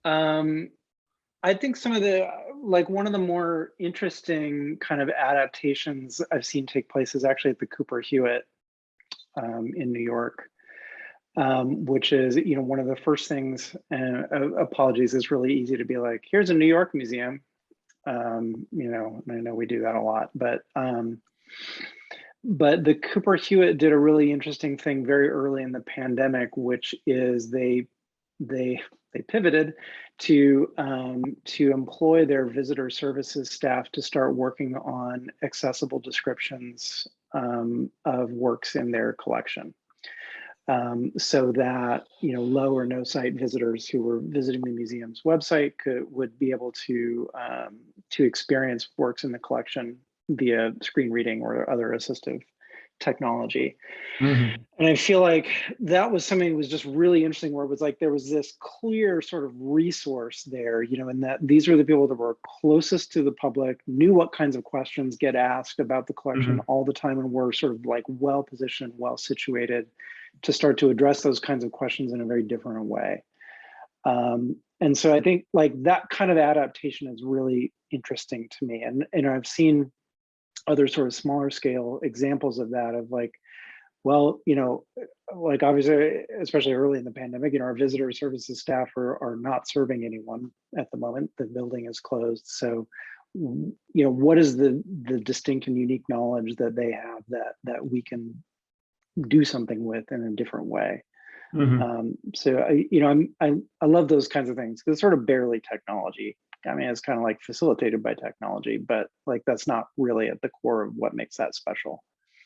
Um, I think some of the like one of the more interesting kind of adaptations I've seen take place is actually at the Cooper Hewitt in New York, which is one of the first things. And apologies, it's really easy to be like, here's a New York museum, and I know we do that a lot, but the Cooper Hewitt did a really interesting thing very early in the pandemic, which is they they pivoted to employ their visitor services staff to start working on accessible descriptions of works in their collection, so that low or no sight visitors who were visiting the museum's website would be able to experience works in the collection via screen reading or other assistive technology. Hmm. And I feel like that was something that was just really interesting, where it was like there was this clear sort of resource there, and that these were the people that were closest to the public, knew what kinds of questions get asked about the collection Hmm. all the time, and were sort of like well positioned, well situated to start to address those kinds of questions in a very different way. And so I think like that kind of adaptation is really interesting to me. And I've seen other sort of smaller scale examples of that, of like, well, like obviously, especially early in the pandemic, our visitor services staff are not serving anyone at the moment. The building is closed. So, what is the distinct and unique knowledge that they have that we can do something with in a different way? Hmm. So I love those kinds of things, because it's sort of barely technology. I mean, it's kind of like facilitated by technology, but like that's not really at the core of what makes that special.